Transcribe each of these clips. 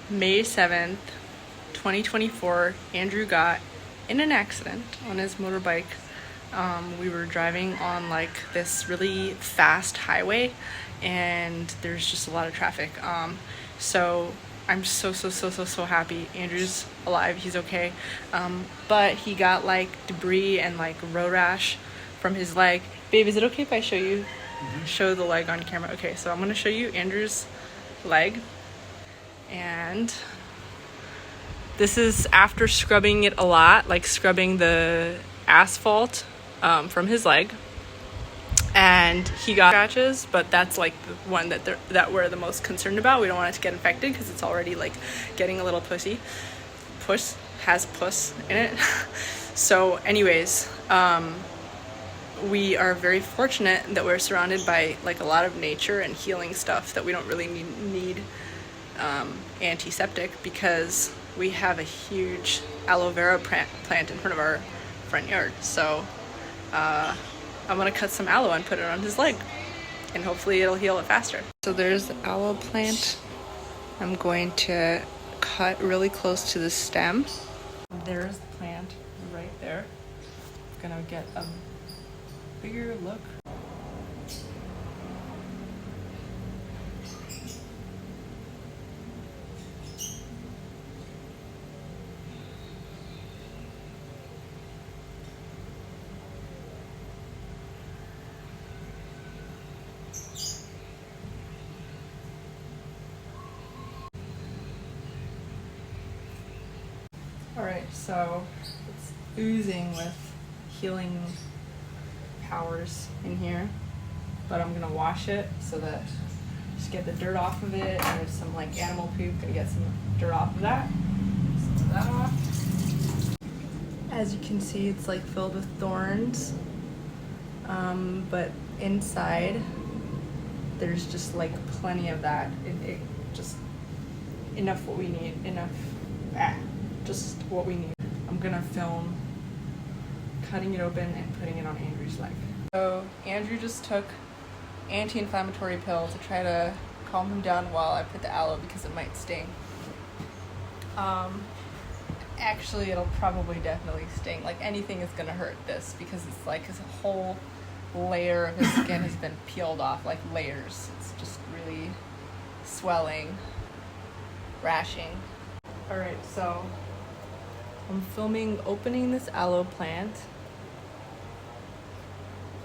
May 7th, 2024, Andrew got in an accident on his motorbike. We were driving on like this really fast highway and there's just a lot of traffic. So I'm so happy Andrew's alive, he's okay. But he got like debris and like road rash from his leg. Babe, is it okay if I show you? Show the leg on camera. Okay, so I'm gonna show you Andrew's leg. And this is after scrubbing it a lot, like scrubbing the asphalt from his leg. And he got scratches, but that's like the one that we're the most concerned about. We don't want it to get infected because it's already like getting a little pussy. Puss has puss in it. So anyways, we are very fortunate that we're surrounded by like a lot of nature and healing stuff that we don't really need antiseptic, because we have a huge aloe vera plant in front of our front yard. So I'm gonna cut some aloe and put it on his leg and hopefully it'll heal it faster. So there's the aloe plant. I'm going to cut really close to the stem. There's the plant right there. I'm gonna get a bigger look. Alright, so it's oozing with healing powers in here, but I'm gonna wash it so that just get the dirt off of it. And there's some like animal poop, gonna get some dirt off of that. Some of that off. As you can see, it's like filled with thorns, but inside there's just like plenty of that. It just enough what we need, just what we need. I'm gonna film cutting it open and putting it on Andrew's leg. So Andrew just took anti-inflammatory pill to try to calm him down while I put the aloe because it might sting. Actually, it'll probably definitely sting. Like anything is gonna hurt this because it's like his whole layer of his skin has been peeled off, like layers. It's just really swelling, rashing. Alright, so I'm filming opening this aloe plant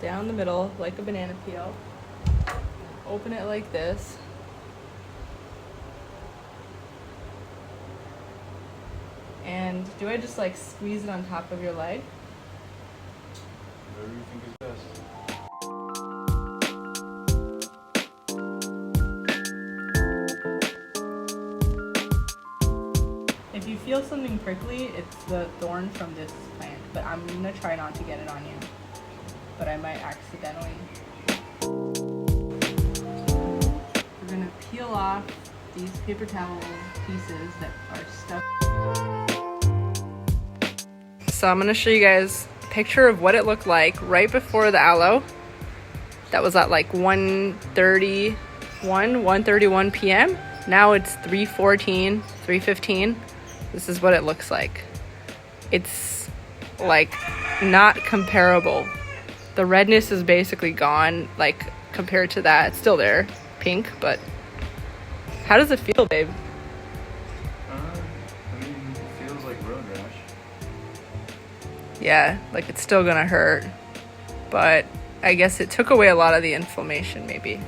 down the middle like a banana peel. Open it like this. And do I just like squeeze it on top of your leg? Whatever you think is best. If you feel something prickly, it's the thorn from this plant, but I'm gonna try not to get it on you, but I might accidentally. We're gonna peel off these paper towel pieces that are stuck. So I'm gonna show you guys a picture of what it looked like right before the aloe. That was at like 1:31 p.m. Now it's 3:14, 3:15. This is what it looks like. It's like not comparable. The redness is basically gone, like compared to that. It's still there, pink, but how does it feel, babe? I mean, it feels like road rash. Yeah, like it's still gonna hurt, but I guess it took away a lot of the inflammation, maybe.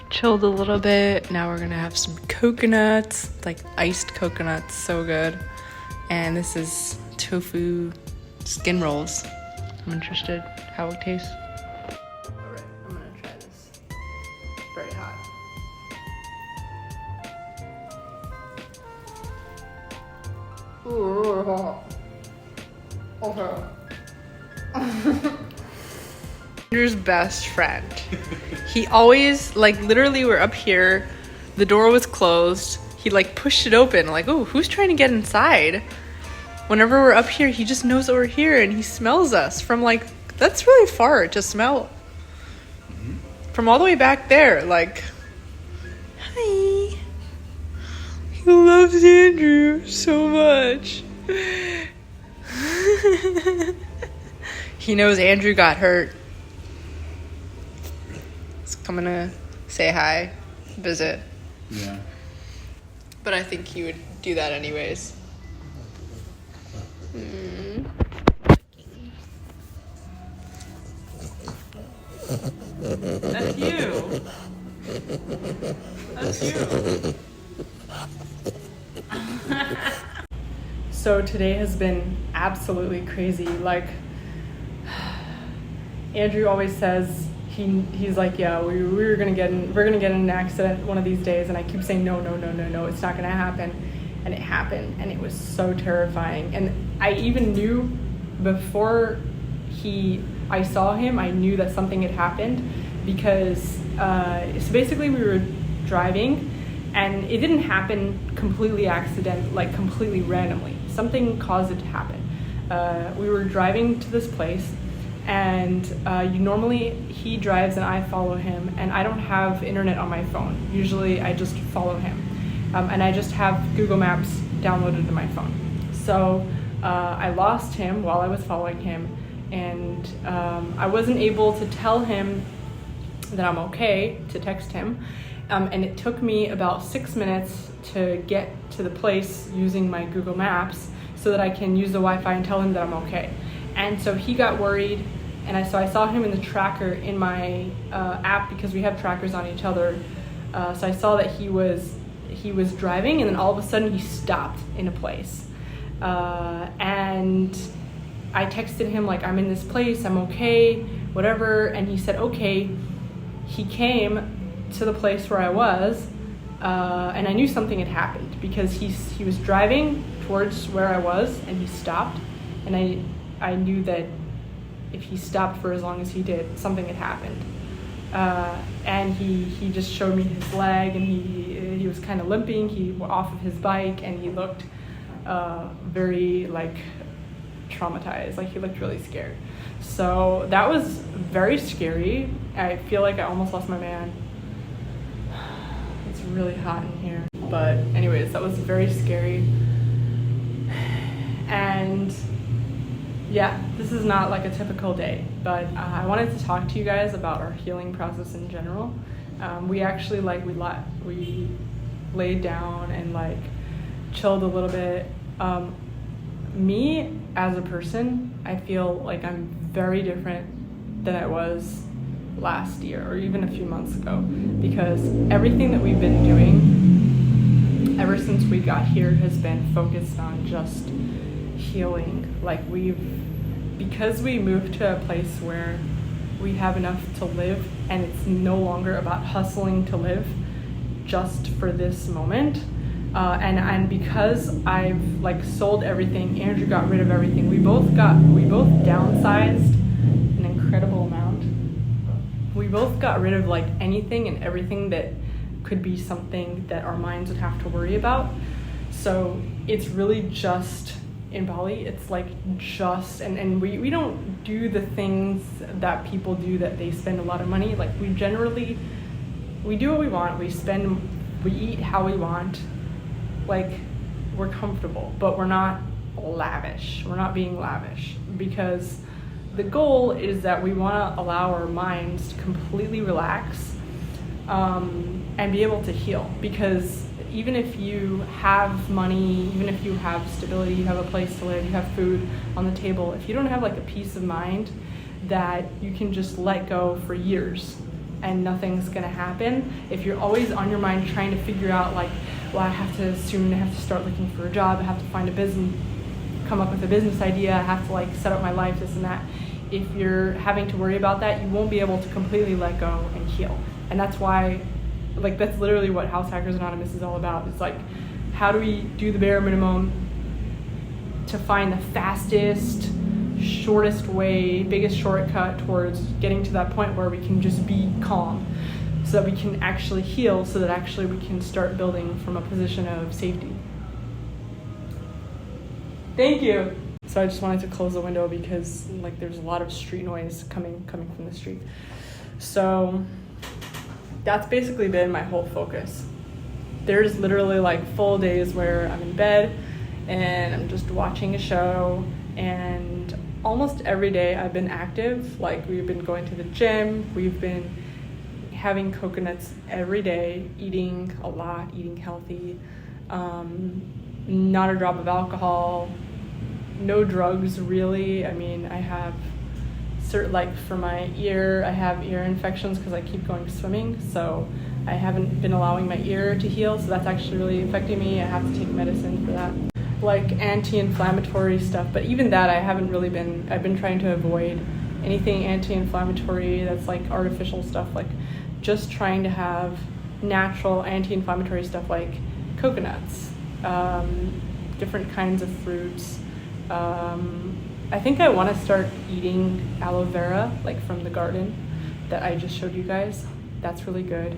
Chilled a little bit. Now we're gonna have some coconuts, like iced coconuts, so good. And this is tofu skin rolls. I'm interested how it tastes. Alright, I'm gonna try this. It's very hot. Ooh, okay. Andrew's best friend. He always, like, literally we're up here, the door was closed, he like pushed it open, like, oh, who's trying to get inside? Whenever we're up here, he just knows that we're here and he smells us from like, that's really far to smell. From all the way back there, like, hi. loves Andrew so much. He knows Andrew got hurt. He's coming to say hi, visit. Yeah. But I think he would do that anyways. That's you. That's you. So today has been absolutely crazy. Like, Andrew always says he's like, yeah, we're gonna get in an accident one of these days, and I keep saying no, it's not gonna happen, and it happened, and it was so terrifying. And I even knew before I saw him, I knew that something had happened, because so basically we were driving, and it didn't happen completely completely randomly. Something caused it to happen. We were driving to this place, and normally he drives and I follow him, and I don't have internet on my phone. Usually I just follow him, and I just have Google Maps downloaded to my phone. So I lost him while I was following him, and I wasn't able to tell him that I'm okay, to text him, and it took me about 6 minutes to get to the place using my Google Maps so that I can use the Wi-Fi and tell him that I'm okay. And so he got worried, and so I saw him in the tracker in my app, because we have trackers on each other. So I saw that he was driving, and then all of a sudden he stopped in a place. And I texted him like, I'm in this place, I'm okay, whatever. And he said, okay. He came to the place where I was, and I knew something had happened, because he was driving towards where I was, and he stopped, and I knew that if he stopped for as long as he did, something had happened. And he just showed me his leg, and he was kind of limping. He was off of his bike, and he looked very traumatized. He looked really scared. So that was very scary. I feel like I almost lost my man. It's really hot in here. But anyways, that was very scary. And yeah, this is not like a typical day, but I wanted to talk to you guys about our healing process in general. We actually we laid down and chilled a little bit. Me as a person, I feel like I'm very different than I was last year or even a few months ago, because everything that we've been doing ever since we got here has been focused on just healing. Because we moved to a place where we have enough to live, and it's no longer about hustling to live just for this moment. And because I've sold everything, Andrew got rid of everything. We both downsized an incredible amount. We both got rid of anything and everything that could be something that our minds would have to worry about. So it's really just in Bali. It's and we don't do the things that people do, that they spend a lot of money. We do what we want. We eat how we want. We're comfortable, but we're not lavish. We're not being lavish, because the goal is that we want to allow our minds to completely relax, and be able to heal. Because even if you have money, even if you have stability, you have a place to live, you have food on the table, if you don't have a peace of mind that you can just let go for years and nothing's gonna happen, if you're always on your mind trying to figure out I have to start looking for a job, I have to find a business, come up with a business idea, I have to set up my life, this and that. If you're having to worry about that, you won't be able to completely let go and heal. And that's why, that's literally what House Hackers Anonymous is all about. It's how do we do the bare minimum to find the fastest, shortest way, biggest shortcut towards getting to that point where we can just be calm, so that we can actually heal, so that actually we can start building from a position of safety. Thank you. So I just wanted to close the window because there's a lot of street noise coming from the street. So that's basically been my whole focus. there's literally like full days where I'm in bed and I'm just watching a show, and almost every day I've been active. Like, we've been going to the gym, we've been having coconuts every day, eating a lot, eating healthy, not a drop of alcohol, no drugs really. I mean, I have like for my ear, I have ear infections because I keep going swimming, so I haven't been allowing my ear to heal, so that's actually really affecting me. I have to take medicine for that, like anti-inflammatory stuff, but even that I've been trying to avoid anything anti-inflammatory that's like artificial stuff, like just trying to have natural anti-inflammatory stuff like coconuts, different kinds of fruits. I think I want to start eating aloe vera, like from the garden that I just showed you guys. That's really good.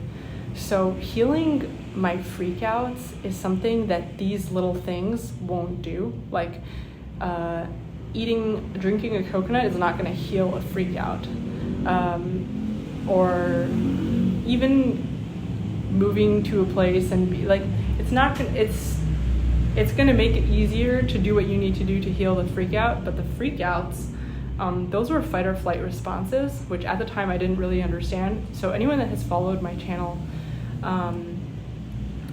So healing my freakouts is something that these little things won't do. Like drinking a coconut is not going to heal a freakout. Or even moving to a place and be like, it's going to make it easier to do what you need to do to heal the freak out, but the freakouts, those were fight or flight responses, which at the time I didn't really understand. So anyone that has followed my channel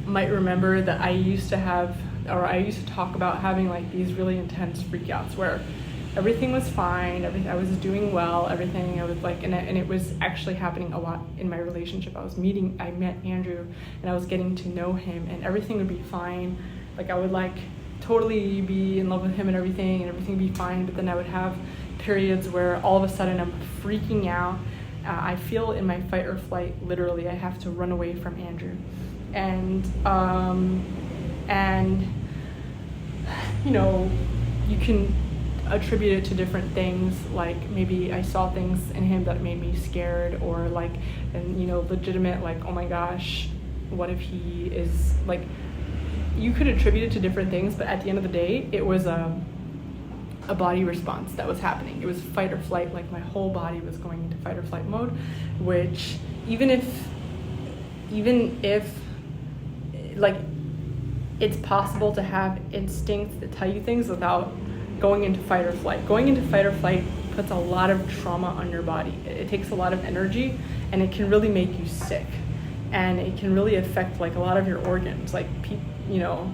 might remember that I used to talk about having like these really intense freakouts where everything was fine, I was doing well, everything, I was like, and it was actually happening a lot in my relationship. I met Andrew and I was getting to know him, and everything would be fine. Like, I would like totally be in love with him and everything would be fine, but then I would have periods where all of a sudden I'm freaking out. I feel in my fight or flight, literally, I have to run away from Andrew. And you know, you can attribute it to different things, like maybe I saw things in him that made me scared, or like, and you know, legitimate, like, oh my gosh, what if he is like, you could attribute it to different things, but at the end of the day, it was a body response that was happening. It was fight or flight, like my whole body was going into fight or flight mode, which even if like, it's possible to have instincts that tell you things without going into fight or flight. Going into fight or flight puts a lot of trauma on your body. It takes a lot of energy, and it can really make you sick, and it can really affect like a lot of your organs, like you know.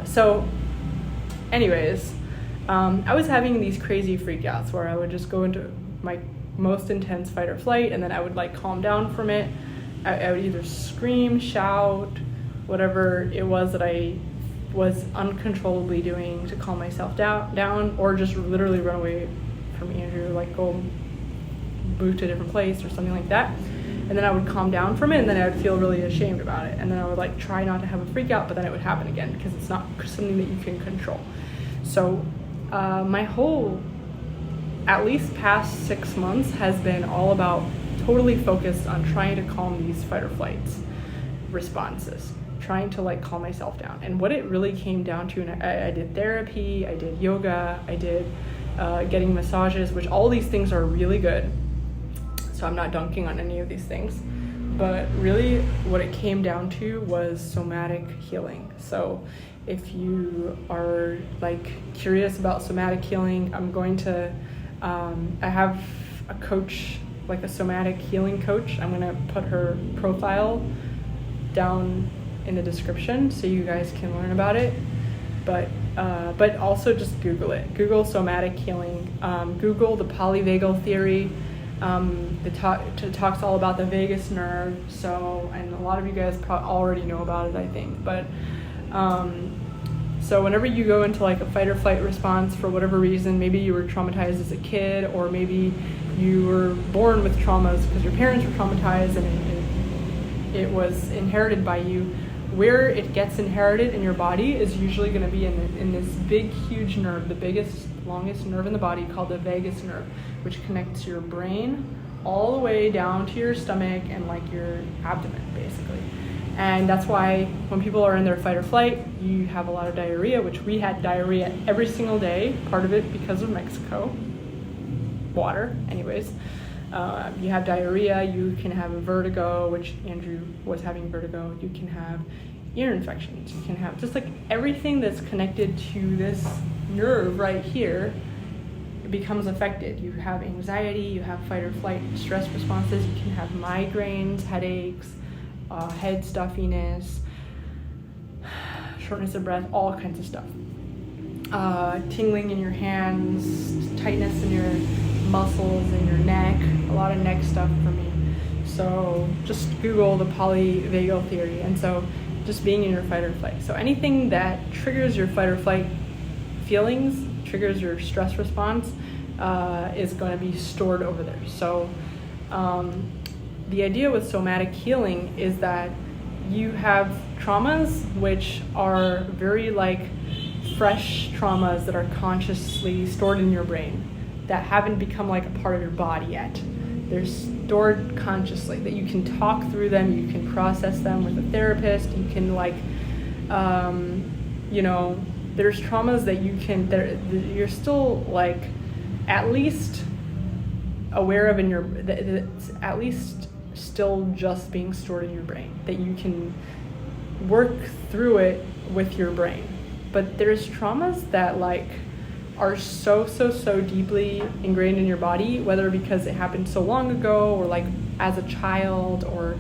So anyways, I was having these crazy freakouts where I would just go into my most intense fight or flight, and then I would like calm down from it. I would either scream, shout, whatever it was that I was uncontrollably doing to calm myself down, or just literally run away from Andrew, like go move to a different place or something like that. And then I would calm down from it, and then I would feel really ashamed about it. And then I would like try not to have a freak out, but then it would happen again because it's not something that you can control. So my whole, at least past 6 months, has been all about totally focused on trying to calm these fight or flight responses, trying to like calm myself down. And what it really came down to, and I did therapy, I did yoga, I did getting massages, which all these things are really good. So I'm not dunking on any of these things, but really what it came down to was somatic healing. So if you are like curious about somatic healing, I'm going to, I have a coach, like a somatic healing coach. I'm gonna put her profile down in the description so you guys can learn about it. But also just Google it. Google somatic healing. Google the polyvagal theory. It talks all about the vagus nerve. So, and a lot of you guys already know about it, I think. But so whenever you go into like a fight or flight response for whatever reason, maybe you were traumatized as a kid, or maybe you were born with traumas because your parents were traumatized and it was inherited by you. Where it gets inherited in your body is usually going to be in this big, huge nerve, the biggest, longest nerve in the body called the vagus nerve, which connects your brain all the way down to your stomach and like your abdomen, basically. And that's why when people are in their fight or flight, you have a lot of diarrhea, which we had diarrhea every single day, part of it because of Mexico. Water, anyways. You have diarrhea, you can have vertigo, which Andrew was having vertigo. You can have ear infections. You can have just like everything that's connected to this nerve right here becomes affected. You have anxiety, you have fight or flight stress responses, you can have migraines, headaches, head stuffiness, shortness of breath, all kinds of stuff. Tingling in your hands, tightness in your muscles in your neck, a lot of neck stuff for me. So just Google the polyvagal theory. And so just being in your fight or flight. So anything that triggers your fight or flight feelings, triggers your stress response, is going to be stored over there. So the idea with somatic healing is that you have traumas which are very like fresh traumas that are consciously stored in your brain that haven't become like a part of your body yet. They're stored consciously, that you can talk through them, you can process them with a therapist, you can like, there's traumas that you're still like at least aware of in your, that's at least still just being stored in your brain, that you can work through it with your brain. But there's traumas that like are so deeply ingrained in your body, whether because it happened so long ago or like as a child or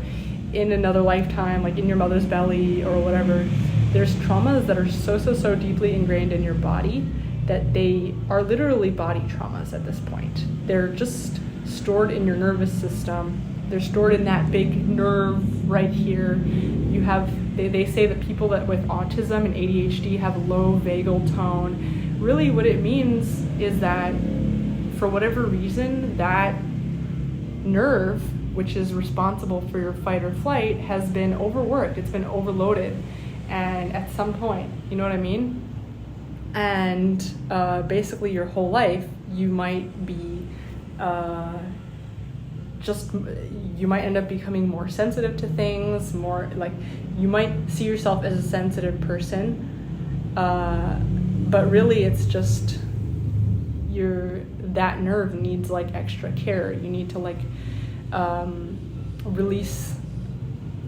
in another lifetime, like in your mother's belly or whatever. There's traumas that are so deeply ingrained in your body that they are literally body traumas at this point. They're just stored in your nervous system. They're stored in that big nerve right here. You have, they say that people that with autism and ADHD have low vagal tone. Really what it means is that for whatever reason, that nerve, which is responsible for your fight or flight, has been overworked. It's been overloaded. And at some point, you know what I mean? And basically your whole life, you might be you might end up becoming more sensitive to things, more like you might see yourself as a sensitive person, but really it's just that nerve needs like extra care. You need to like release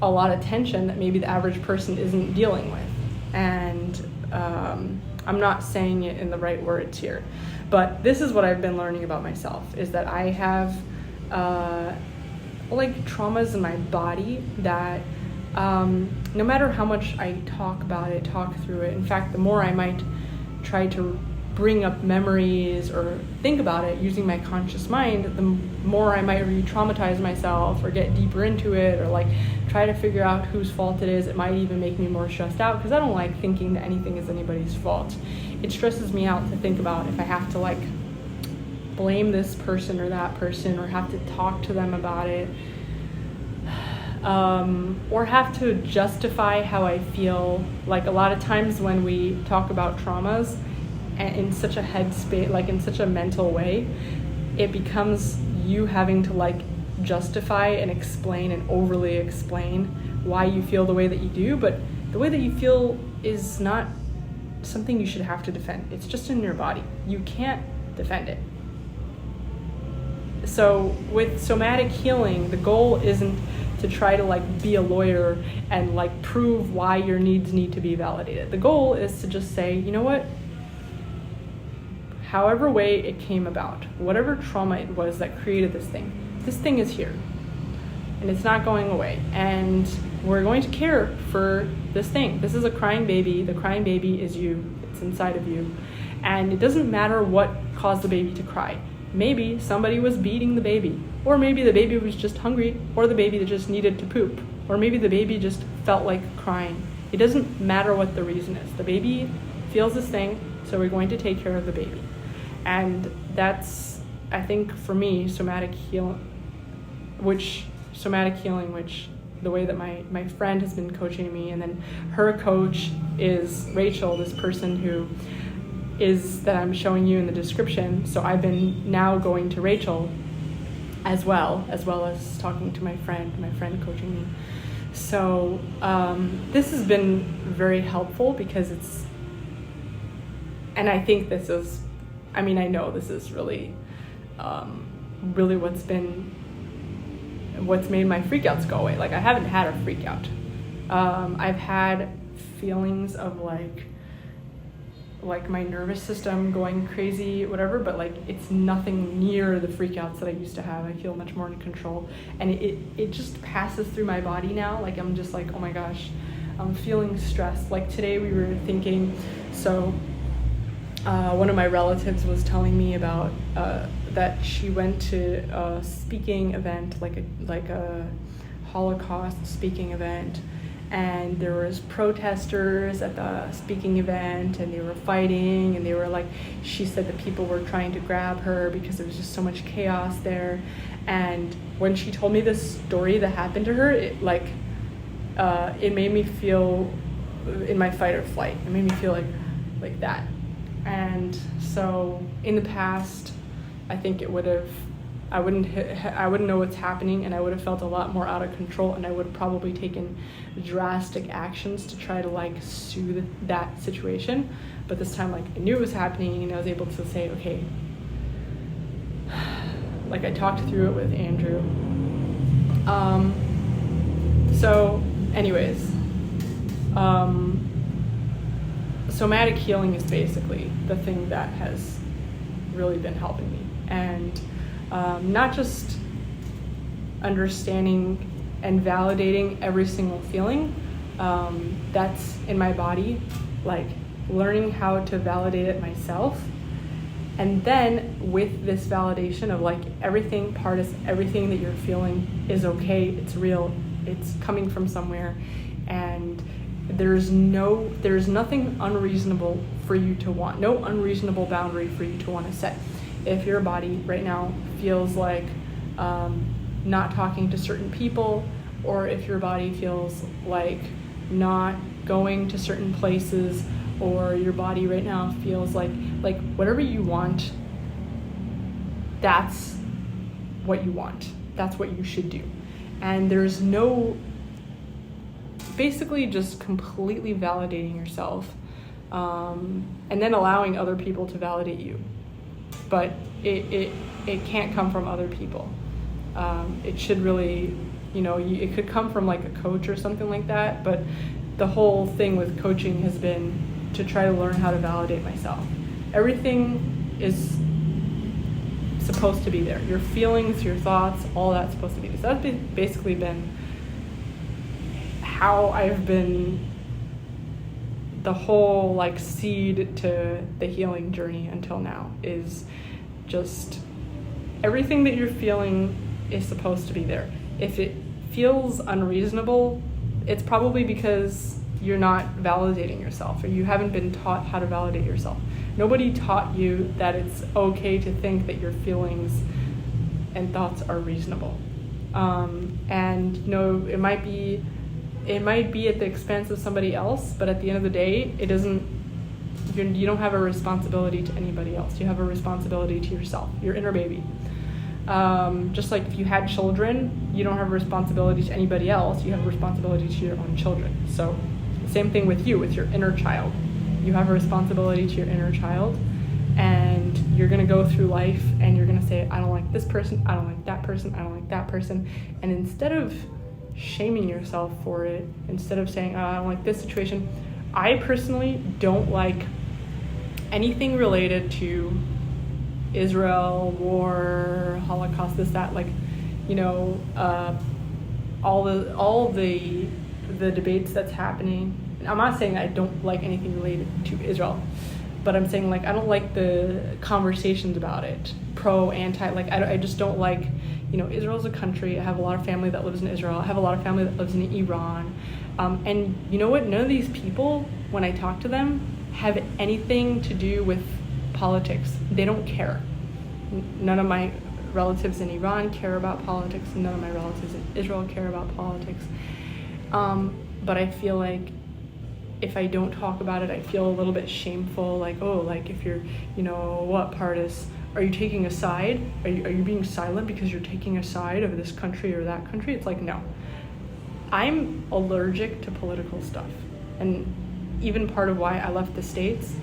a lot of tension that maybe the average person isn't dealing with. And I'm not saying it in the right words here, but this is what I've been learning about myself, is that I have like traumas in my body that no matter how much I talk about it, talk through it, in fact, the more I might try to bring up memories or think about it using my conscious mind, the more I might re-traumatize myself or get deeper into it or like try to figure out whose fault it is. It might even make me more stressed out because I don't like thinking that anything is anybody's fault. It stresses me out to think about if I have to like blame this person or that person or have to talk to them about it, or have to justify how I feel. Like a lot of times when we talk about traumas in such a headspace, like in such a mental way, it becomes you having to like justify and explain and overly explain why you feel the way that you do, but the way that you feel is not something you should have to defend. It's just in your body. You can't defend it. So with somatic healing, the goal isn't to try to like be a lawyer and like prove why your needs need to be validated. The goal is to just say, you know what? However way it came about, whatever trauma it was that created this thing is here. And it's not going away. And we're going to care for this thing. This is a crying baby. The crying baby is you. It's inside of you. And it doesn't matter what caused the baby to cry. Maybe somebody was beating the baby, or maybe the baby was just hungry, or the baby that just needed to poop, or maybe the baby just felt like crying. It doesn't matter what the reason is. The baby feels this thing, so we're going to take care of the baby. And that's, I think, for me, somatic healing, which the way that my friend has been coaching me, and then her coach is Rachel, this person who is that I'm showing you in the description. So I've been now going to Rachel as well as talking to my friend coaching me. So this has been very helpful because and I think I know this is really what's been what's made my freakouts go away. Like, I haven't had a freakout. I've had feelings of like my nervous system going crazy, whatever, but like it's nothing near the freakouts that I used to have. I feel much more in control, and it just passes through my body now. Like, I'm just like, oh my gosh, I'm feeling stressed. Like today we were thinking, so one of my relatives was telling me about that she went to a speaking event, like a Holocaust speaking event, and there was protesters at the speaking event, and they were fighting, and they were like, she said that people were trying to grab her because there was just so much chaos there. And when she told me this story that happened to her, it made me feel in my fight or flight. It made me feel like that. And so in the past, I think I wouldn't know what's happening, and I would have felt a lot more out of control, and I would have probably taken drastic actions to try to like soothe that situation. But this time, like, I knew it was happening, and I was able to say, okay, like, I talked through it with Andrew. So anyways, somatic healing is basically the thing that has really been helping me. And not just understanding and validating every single feeling that's in my body, like learning how to validate it myself. And then with this validation of like everything, Pardes, everything that you're feeling is okay, it's real, it's coming from somewhere, and there's nothing unreasonable for you to want, no unreasonable boundary for you to want to set. If your body right now feels like not talking to certain people, or if your body feels like not going to certain places, or your body right now feels like whatever you want, that's what you want. That's what you should do. And there's no, basically just completely validating yourself, and then allowing other people to validate you. But it can't come from other people. It should really, it could come from like a coach or something like that, but the whole thing with coaching has been to try to learn how to validate myself. Everything is supposed to be there. Your feelings, your thoughts, all that's supposed to be there. So that's basically been how I've been, the whole like seed to the healing journey until now, is just everything that you're feeling is supposed to be there. If it feels unreasonable, it's probably because you're not validating yourself, or you haven't been taught how to validate yourself. Nobody taught you that it's okay to think that your feelings and thoughts are reasonable. And it might be at the expense of somebody else, but at the end of the day, you don't have a responsibility to anybody else. You have a responsibility to yourself, your inner baby. Just like if you had children, you don't have a responsibility to anybody else. You have a responsibility to your own children. So same thing with you, with your inner child. You have a responsibility to your inner child, and you're going to go through life and you're going to say, I don't like this person, I don't like that person, I don't like that person. And instead of shaming yourself for it, instead of saying, oh, I don't like this situation, I personally don't like anything related to Israel, war, Holocaust, this, that, like, all the debates that's happening. I'm not saying I don't like anything related to Israel, but I'm saying, like, I don't like the conversations about it, pro, anti, like, I just don't like, Israel's a country. I have a lot of family that lives in Israel. I have a lot of family that lives in Iran. And you know what? None of these people, when I talk to them, have anything to do with politics. They don't care. None of my relatives in Iran care about politics. None of my relatives in Israel care about politics. But I feel like if I don't talk about it, I feel a little bit shameful. Like, oh, like if you're, what Pardes? Are you taking a side? Are you being silent because you're taking a side of this country or that country? It's like, no. I'm allergic to political stuff. And even part of why I left the States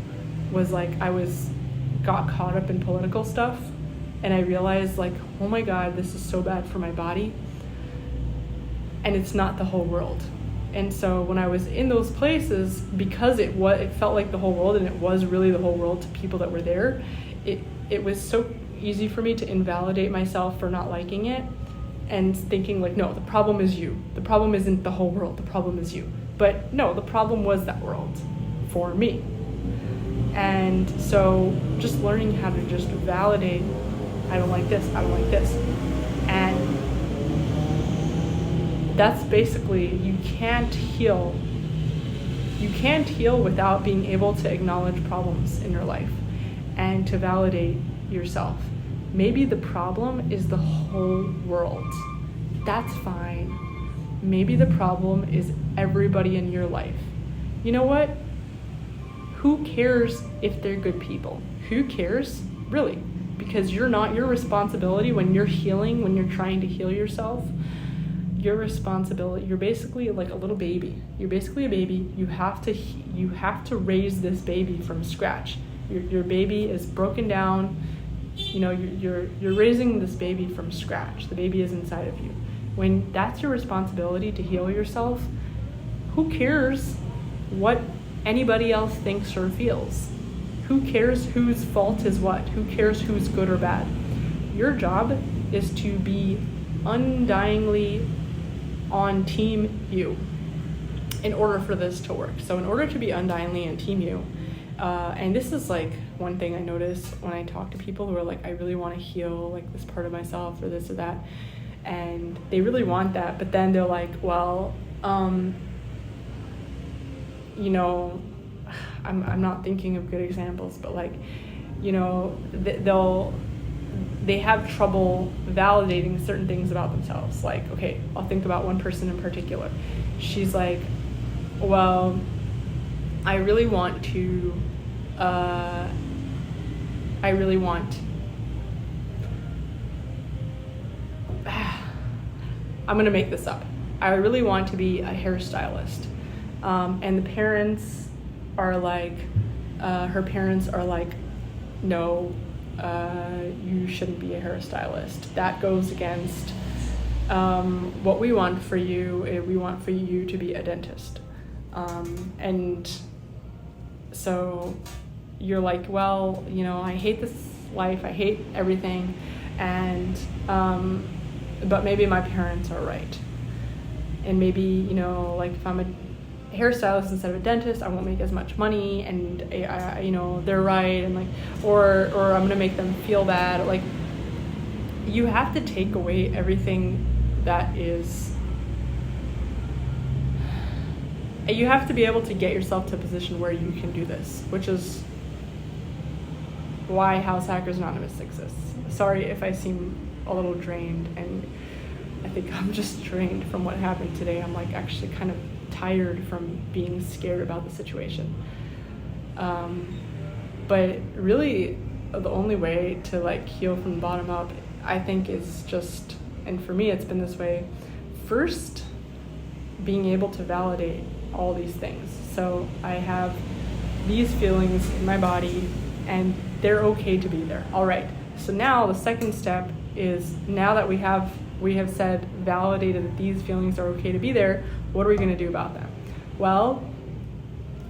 was like got caught up in political stuff, and I realized, like, oh my God, this is so bad for my body. and it's not the whole world. And so when I was in those places, because it felt like the whole world, and it was really the whole world to people that were there, it was so easy for me to invalidate myself for not liking it and thinking like, no, the problem is you. The problem isn't the whole world, the problem is you. But no, the problem was that world for me. And so just learning how to just validate, I don't like this, I don't like this. And that's basically, you can't heal without being able to acknowledge problems in your life and to validate yourself. Maybe the problem is the whole world. That's fine. Maybe the problem is everybody in your life. You know what? Who cares if they're good people? Who cares? Really? Because you're not your responsibility when you're healing, when you're trying to heal yourself. Your responsibility, you're basically like a little baby. You're basically a baby. You have to raise this baby from scratch. Your baby is broken down. You know, you're raising this baby from scratch. The baby is inside of you. When that's your responsibility to heal yourself, who cares what anybody else thinks or feels? Who cares whose fault is what? Who cares who's good or bad? Your job is to be undyingly on team you in order for this to work. So in order to be undyingly on team you, and this is like one thing I notice when I talk to people who are like, I really want to heal like this part of myself or this or that, and they really want that, but then they're like, well, you know, I'm not thinking of good examples, but like, you know, they have trouble validating certain things about themselves. Like, okay, I'll think about one person in particular. She's like, well, I really want to, I'm gonna make this up. I really want to be a hairstylist. And the parents are like, her parents are like, no, you shouldn't be a hairstylist. That goes against what we want for you. We want for you to be a dentist. And so you're like, well, you know, I hate this life, I hate everything, and but maybe my parents are right. And maybe, you know, like if I'm a hairstylist instead of a dentist, I won't make as much money, and I, you know, they're right, and like, or I'm gonna make them feel bad. Like, you have to take away everything that is. You have to be able to get yourself to a position where you can do this, which is why House Hackers Anonymous exists. Sorry if I seem a little drained, and I think I'm just drained from what happened today. I'm like actually kind of tired from being scared about the situation. But really the only way to like heal from the bottom up, I think, is just, and for me it's been this way, first being able to validate all these things. So I have these feelings in my body and they're okay to be there. All right. So now the second step is, now that we have said, validated that these feelings are okay to be there, what are we going to do about them? Well,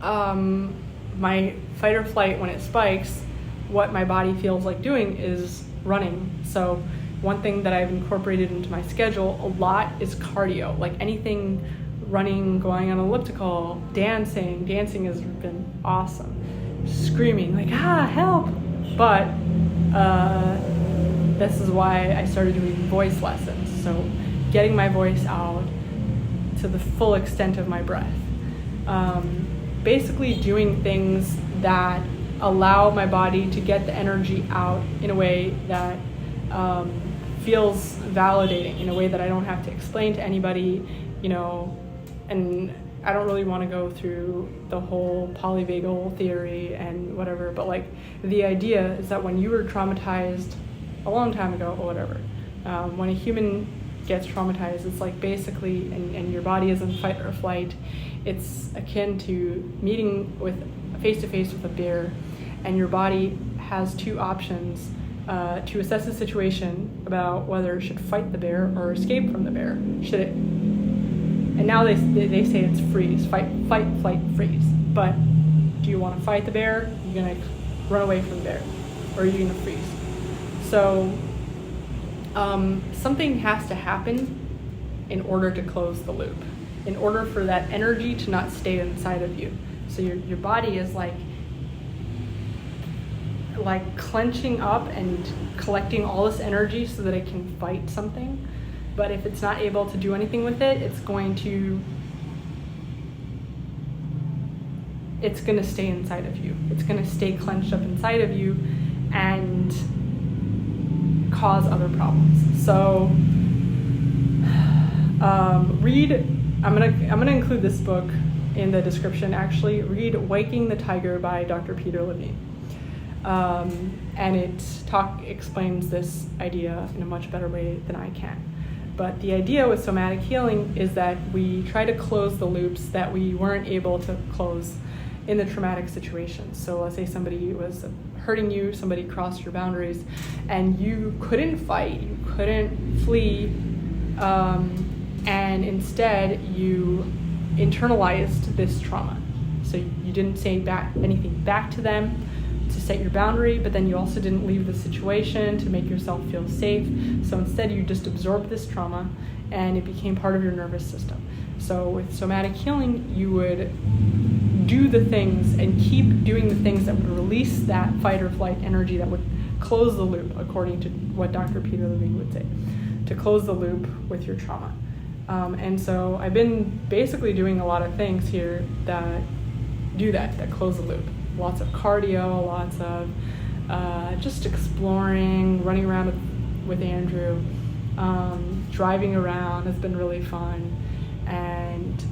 my fight or flight, when it spikes, what my body feels like doing is running. So one thing that I've incorporated into my schedule a lot is cardio, like anything, running, going on an elliptical, dancing. Dancing has been awesome. Screaming like, help. But this is why I started doing voice lessons. So getting my voice out to the full extent of my breath. Basically doing things that allow my body to get the energy out in a way that feels validating, in a way that I don't have to explain to anybody, you know, and I don't really want to go through the whole polyvagal theory and whatever, but like the idea is that when you were traumatized a long time ago or whatever, when a human gets traumatized, it's like basically, and your body is in fight or flight, it's akin to meeting with face-to-face with a bear, and your body has two options to assess the situation about whether it should fight the bear or escape from the bear. Should it And now they say it's freeze, fight, flight, freeze. But do you want to fight the bear? You're going to run away from the bear, or are you going to freeze? So something has to happen in order to close the loop, in order for that energy to not stay inside of you. So your body is like clenching up and collecting all this energy so that it can fight something. But if it's not able to do anything with it, it's going to stay inside of you. It's going to stay clenched up inside of you and cause other problems. So I'm gonna include this book in the description. Actually, read Waking the Tiger by Dr. Peter Levine. And it explains this idea in a much better way than I can. But the idea with somatic healing is that we try to close the loops that we weren't able to close in the traumatic situations. So let's say somebody was hurting you, somebody crossed your boundaries, and you couldn't fight, you couldn't flee, and instead you internalized this trauma. So you didn't say anything back to them to set your boundary, but then you also didn't leave the situation to make yourself feel safe. So instead you just absorbed this trauma and it became part of your nervous system. So with somatic healing, you would do the things and keep doing the things that would release that fight or flight energy that would close the loop, according to what Dr. Peter Levine would say, to close the loop with your trauma. And so I've been basically doing a lot of things here that do that close the loop. Lots of cardio, lots of just exploring, running around with Andrew, driving around has been really fun, and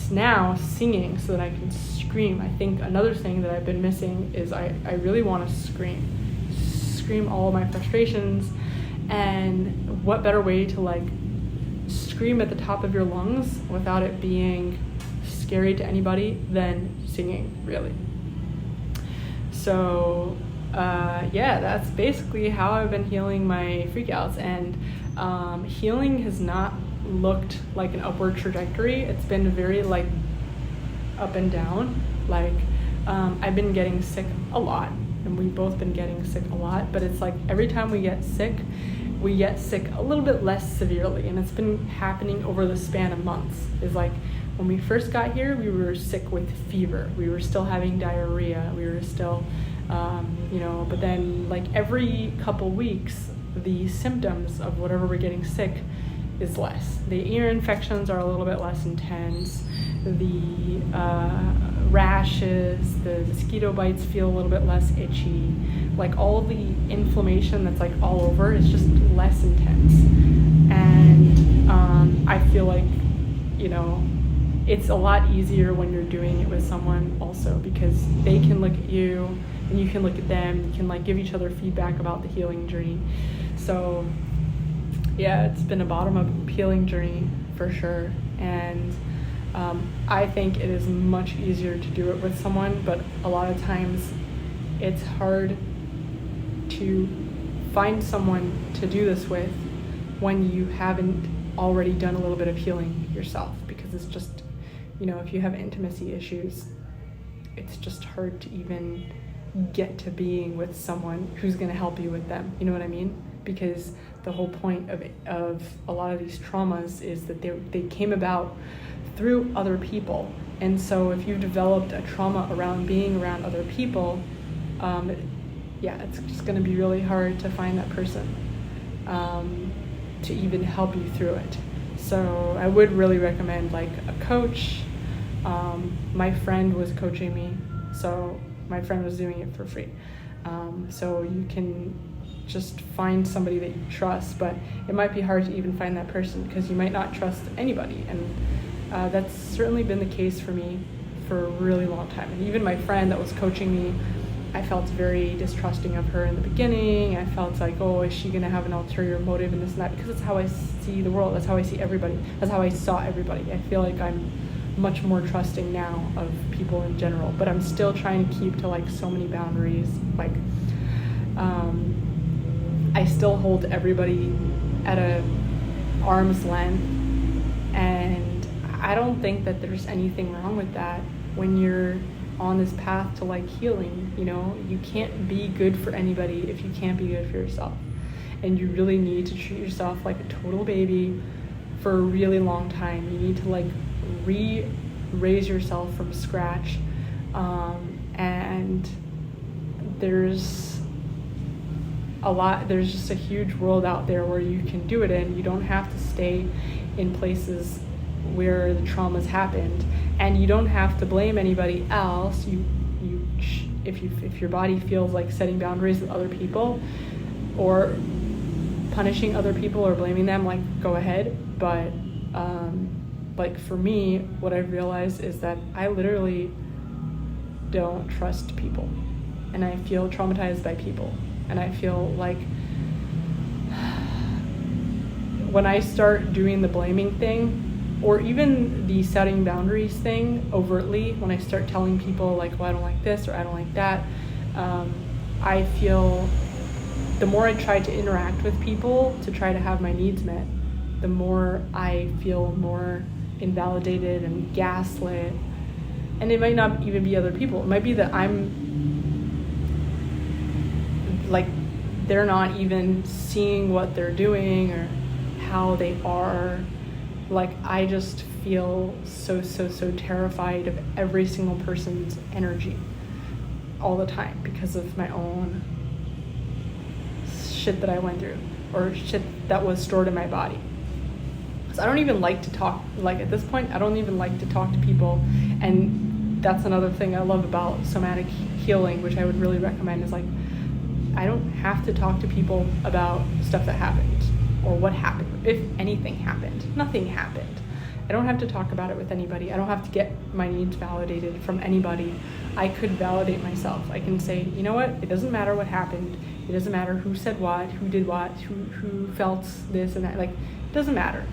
now singing so that I can scream. I think another thing that I've been missing is I really want to scream all of my frustrations, and what better way to scream at the top of your lungs without it being scary to anybody than singing, really. So that's basically how I've been healing my freakouts, and healing has not looked like an upward trajectory. It's been very up and down. I've been getting sick a lot, and we've both been getting sick a lot, but it's every time we get sick a little bit less severely, and it's been happening over the span of months. It's when we first got here, we were sick with fever. We were still having diarrhea. We were still, but then every couple weeks, the symptoms of whatever we're getting sick is less. The ear infections are a little bit less intense. The rashes, the mosquito bites feel a little bit less itchy. All the inflammation that's all over is just less intense. And I feel it's a lot easier when you're doing it with someone also, because they can look at you and you can look at them. You can give each other feedback about the healing journey. So it's been a bottom-up healing journey for sure. And I think it is much easier to do it with someone, but a lot of times it's hard to find someone to do this with when you haven't already done a little bit of healing yourself, because it's just, if you have intimacy issues, it's just hard to even get to being with someone who's going to help you with them. You know what I mean? Because the whole point of a lot of these traumas is that they came about through other people. And so if you've developed a trauma around being around other people, it's just going to be really hard to find that person to even help you through it. So I would really recommend a coach. My friend was coaching me, so my friend was doing it for free. So you can just find somebody that you trust, but it might be hard to even find that person because you might not trust anybody. And that's certainly been the case for me for a really long time. And even my friend that was coaching me, I felt very distrusting of her in the beginning. I felt is she going to have an ulterior motive and this and that? Because that's how I see the world. That's how I see everybody. That's how I saw everybody. I feel I'm much more trusting now of people in general, but I'm still trying to keep to so many boundaries. I still hold everybody at a arm's length, and I don't think that there's anything wrong with that when you're on this path to like healing. You know, you can't be good for anybody if you can't be good for yourself. And you really need to treat yourself like a total baby for a really long time. You need to like raise yourself from scratch. And there's just a huge world out there where you can do it in. You don't have to stay in places where the trauma's happened, and you don't have to blame anybody else. If your body feels like setting boundaries with other people or punishing other people or blaming them, like, go ahead. But like for me, what I've realized is that I literally don't trust people, and I feel traumatized by people, and I feel like when I start doing the blaming thing, or even the setting boundaries thing overtly, when I start telling people like, well, I don't like this or I don't like that, I feel the more I try to interact with people to try to have my needs met, the more I feel more invalidated and gaslit. And it might not even be other people. It might be that I'm like, they're not even seeing what they're doing or how they are. Like, I just feel so terrified of every single person's energy all the time because of my own shit that I went through or shit that was stored in my body. So I don't even like to talk, like at this point, I don't even like to talk to people. And that's another thing I love about somatic healing, which I would really recommend, is like, I don't have to talk to people about stuff that happened or what happened. If anything happened, nothing happened. I don't have to talk about it with anybody. I don't have to get my needs validated from anybody. I could validate myself. I can say, you know what? It doesn't matter what happened. It doesn't matter who said what, who did what, who felt this and that. Like, it doesn't matter.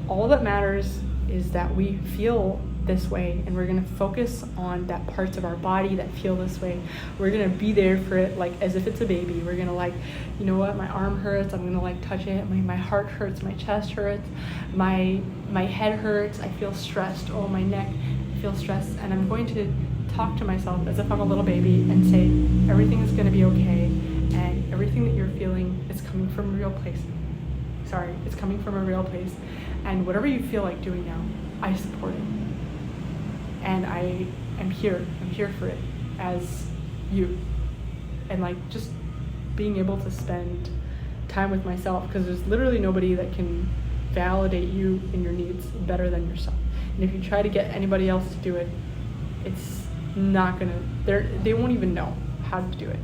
All that matters is that we feel this way, and we're going to focus on that parts of our body that feel this way. We're going to be there for it like as if it's a baby. We're going to like, you know what, my arm hurts, I'm going to like touch it. My heart hurts, my chest hurts, my head hurts, I feel stressed, oh, my neck, I feel stressed. And I'm going to talk to myself as if I'm a little baby and say, everything is going to be okay, and everything that you're feeling is coming from a real place. It's coming from a real place. And whatever you feel like doing now, I support it. And I'm here for it as you. And like, just being able to spend time with myself, because there's literally nobody that can validate you and your needs better than yourself. And if you try to get anybody else to do it, it's not gonna, they won't even know how to do it.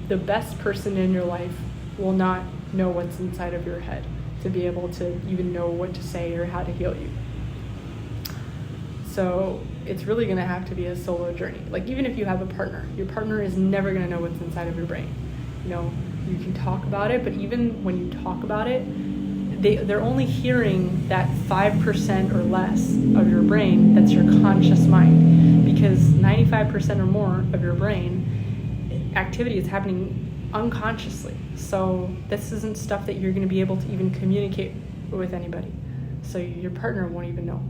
The best person in your life will not know what's inside of your head to be able to even know what to say or how to heal you. So it's really going to have to be a solo journey. Like, even if you have a partner, your partner is never going to know what's inside of your brain. You know, you can talk about it, but even when you talk about it, they're only hearing that 5% or less of your brain that's your conscious mind, because 95% or more of your brain activity is happening unconsciously. So this isn't stuff that you're going to be able to even communicate with anybody. So your partner won't even know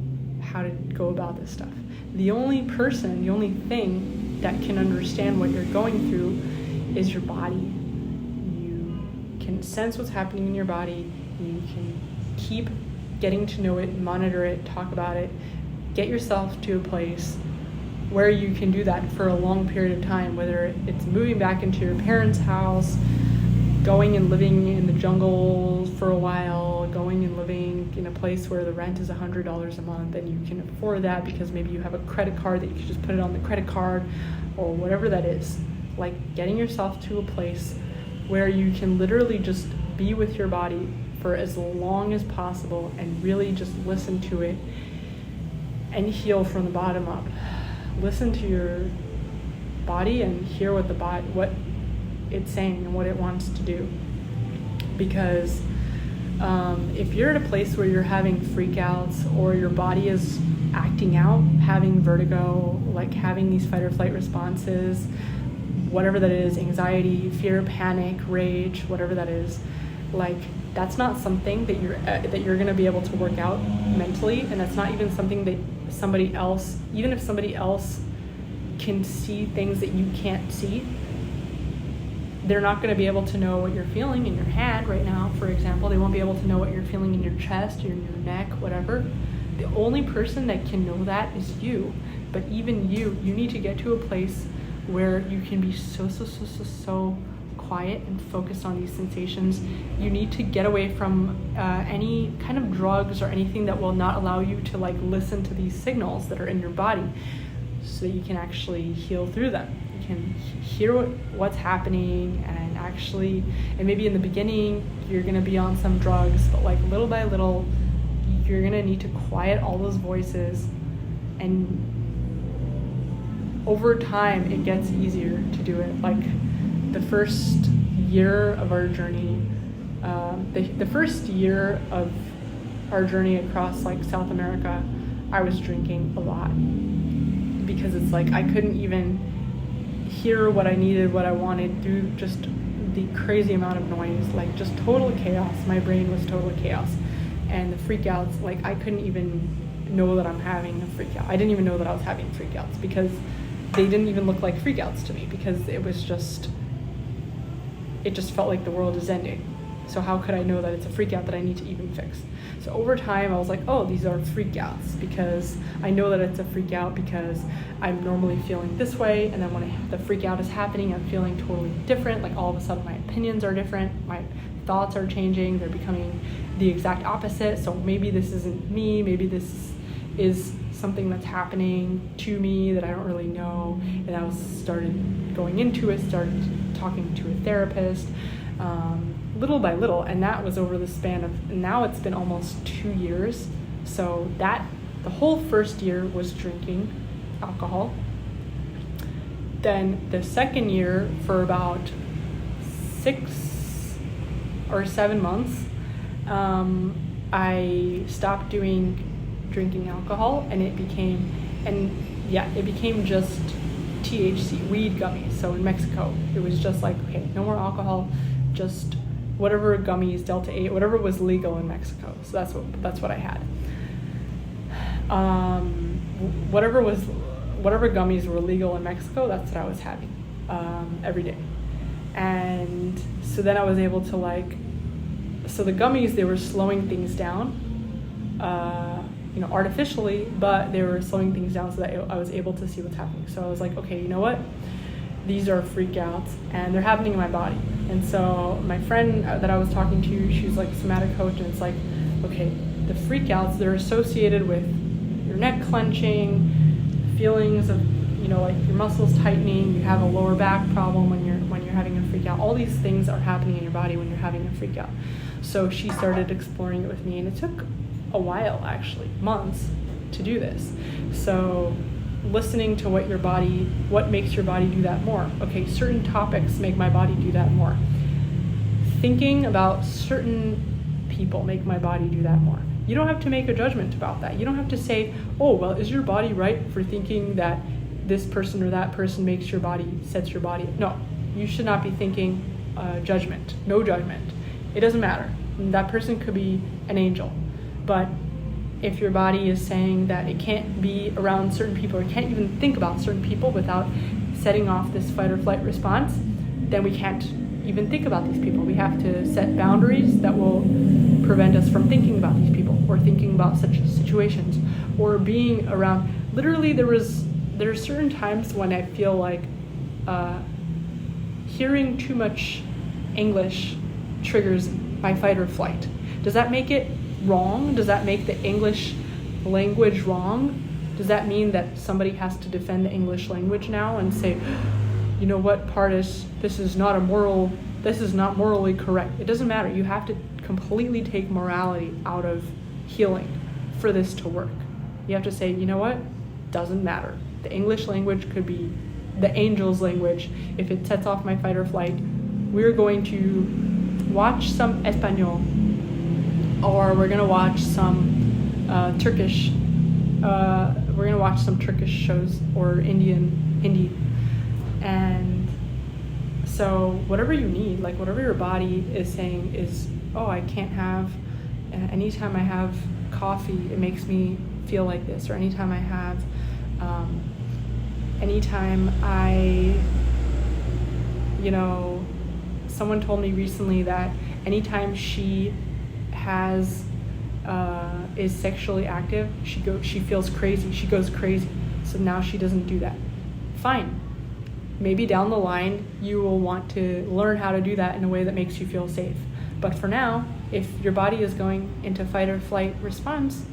how to go about this stuff. The only thing that can understand what you're going through is your body. You can sense what's happening in your body. You can keep getting to know it, monitor it, talk about it, get yourself to a place where you can do that for a long period of time, whether it's moving back into your parents' house, going and living in the jungle for a while, going and living in a place where the rent is $100 a month and you can afford that because maybe you have a credit card that you can just put it on the credit card, or whatever that is. Like, getting yourself to a place where you can literally just be with your body for as long as possible and really just listen to it and heal from the bottom up. Listen to your body and hear what it's saying and what it wants to do. Because if you're at a place where you're having freakouts, or your body is acting out, having vertigo, like having these fight or flight responses, whatever that is, anxiety, fear, panic, rage, whatever that is, like, that's not something that you're going to be able to work out mentally, and that's not even something that somebody else, even if somebody else can see things that you can't see, they're not going to be able to know what you're feeling in your hand right now, for example. They won't be able to know what you're feeling in your chest or in your neck, whatever. The only person that can know that is you. But even you need to get to a place where you can be so quiet and focused on these sensations. You need to get away from any kind of drugs or anything that will not allow you to like listen to these signals that are in your body, so that you can actually heal through them. You can hear what's happening, and maybe in the beginning you're going to be on some drugs, but like little by little you're going to need to quiet all those voices, and over time it gets easier to do it. Like the first year of our journey, the first year of our journey across like South America, I was drinking a lot, because it's like I couldn't even hear what I needed, what I wanted, through just the crazy amount of noise, like just total chaos. My brain was total chaos, and the freakouts, like I couldn't even know that I'm having a freak out. I didn't even know that I was having freakouts, because they didn't even look like freakouts to me, because it just felt like the world is ending. So how could I know that it's a freak out that I need to even fix? So over time I was like, oh, these are freakouts, because I know that it's a freak out because I'm normally feeling this way, and then when the freak out is happening, I'm feeling totally different. Like all of a sudden my opinions are different, my thoughts are changing, they're becoming the exact opposite. So maybe this isn't me, maybe this is something that's happening to me that I don't really know. And I started going into it, started talking to a therapist, little by little, and that was over the span of, now it's been almost 2 years. So that the whole first year was drinking alcohol. Then the second year, for about 6 or 7 months, I stopped drinking alcohol, and it became just THC, weed gummies. So in Mexico, it was just like, okay, no more alcohol, just whatever gummies, Delta 8, whatever was legal in Mexico. So that's what I had. Whatever gummies were legal in Mexico, that's what I was having every day. And so then I was able to so the gummies, they were slowing things down, artificially, but they were slowing things down so that I was able to see what's happening. So I was like, okay, you know what? These are freakouts, and they're happening in my body. And so my friend that I was talking to, she's like a somatic coach, and it's like, okay, the freakouts, they're associated with your neck clenching, feelings of, like your muscles tightening, you have a lower back problem when you're having a freak out. All these things are happening in your body when you're having a freak out. So she started exploring it with me, and it took a while, actually, months, to do this. So listening to what makes your body do that more. Okay, certain topics make my body do that more. Thinking about certain people make my body do that more. You don't have to make a judgment about that. You don't have to say, oh, well, is your body right for thinking that this person or that person sets your body? No, you should not be thinking judgment. No judgment. It doesn't matter. That person could be an angel. But if your body is saying that it can't be around certain people, or can't even think about certain people without setting off this fight or flight response, then we can't even think about these people. We have to set boundaries that will prevent us from thinking about these people, or thinking about such situations, or being around. Literally, there are certain times when I feel like hearing too much English triggers my fight or flight. Does that make it wrong? Does that make the English language wrong? Does that mean that somebody has to defend the English language now and say, you know what, Pardes, this is not morally correct? It doesn't matter. You have to completely take morality out of healing for this to work. You have to say, you know what, doesn't matter. The English language could be the angel's language. If it sets off my fight or flight, we're going to watch some Espanol, or we're going to watch some Turkish. We're going to watch some Turkish shows, or Indian, Hindi. And so whatever you need, like whatever your body is saying is oh, I can't have, anytime I have coffee, it makes me feel like this, or anytime someone told me recently that anytime she is sexually active, she feels crazy, she goes crazy. So now she doesn't do that. Fine. Maybe down the line, you will want to learn how to do that in a way that makes you feel safe. But for now, if your body is going into fight or flight response,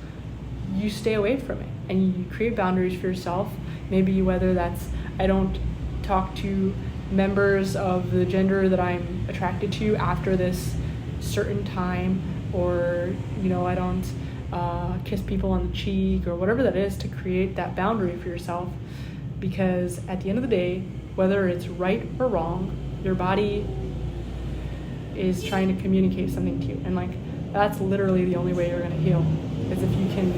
you stay away from it and you create boundaries for yourself. Maybe whether that's, I don't talk to members of the gender that I'm attracted to after this certain time, or I don't kiss people on the cheek, or whatever that is, to create that boundary for yourself. Because at the end of the day, whether it's right or wrong, your body is trying to communicate something to you, and that's literally the only way you're going to heal, is if you can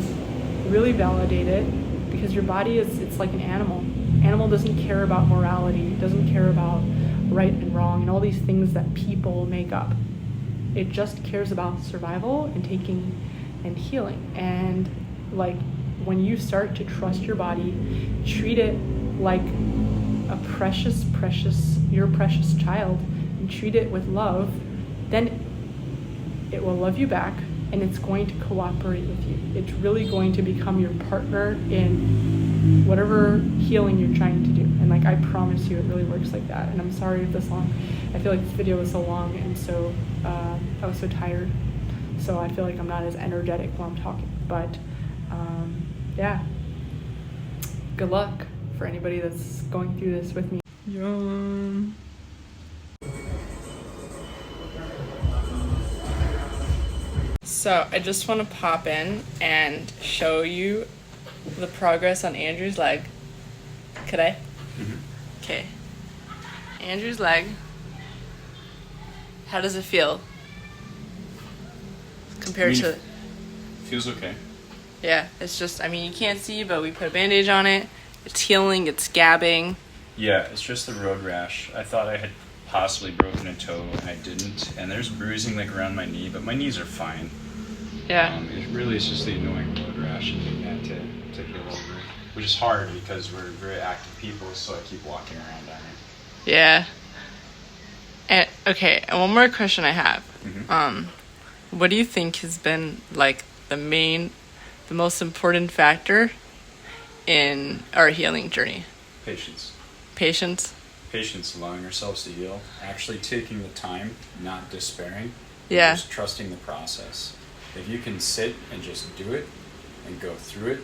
really validate it. Because your body it's like an animal doesn't care about morality, doesn't care about right and wrong and all these things that people make up. It just cares about survival and taking and healing. And when you start to trust your body, treat it like a precious your precious child, and treat it with love, then it will love you back, and it's going to cooperate with you. It's really going to become your partner in whatever healing you're trying to do. And I promise you, it really works like that. And I'm sorry if this long. I feel like this video was so long, and so I was so tired. So I feel like I'm not as energetic while I'm talking. But yeah, good luck for anybody that's going through this with me. Yum. So I just want to pop in and show you the progress on Andrew's leg. Could I? Mm-hmm. Okay. Andrew's leg. How does it feel? Compared to... Feels okay. Yeah, it's just, you can't see, but we put a bandage on it. It's healing, it's scabbing. Yeah, it's just the road rash. I thought I had possibly broken a toe, and I didn't. And there's bruising around my knee, but my knees are fine. Yeah. It really is just the annoying road rash and getting that to heal over, which is hard because we're very active people, so I keep walking around on it. Yeah. And okay, and one more question I have. Mm-hmm. What do you think has been the most important factor in our healing journey? Patience. Patience? Patience, allowing ourselves to heal, actually taking the time, not despairing, yeah, just trusting the process. If you can sit and just do it and go through it,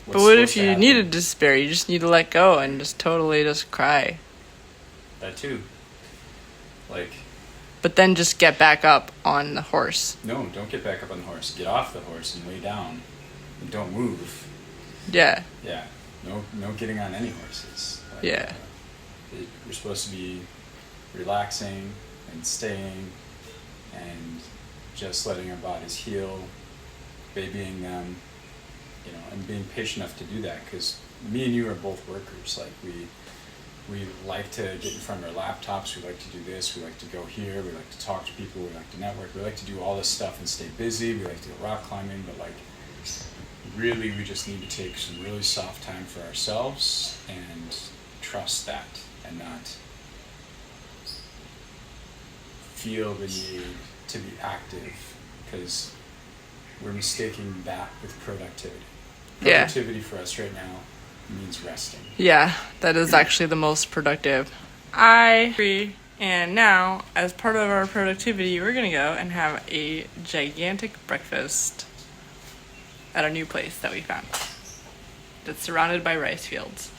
but what if you need to despair? You just need to let go and just totally just cry. That too. But then just get back up on the horse. No, don't get back up on the horse. Get off the horse and lay down. And don't move. Yeah. Yeah. No getting on any horses. Yeah. We're supposed to be relaxing and staying and just letting our bodies heal, babying them, and being patient enough to do that, because me and you are both workers. We like to get in front of our laptops, we like to do this, we like to go here, we like to talk to people, we like to network, we like to do all this stuff and stay busy, we like to go rock climbing, but really we just need to take some really soft time for ourselves and trust that, and not feel the need to be active, because we're mistaking that with productivity. Productivity for us right now means resting. Yeah, that is actually the most productive. I agree. And now, as part of our productivity, we're gonna go and have a gigantic breakfast at a new place that we found. That's surrounded by rice fields.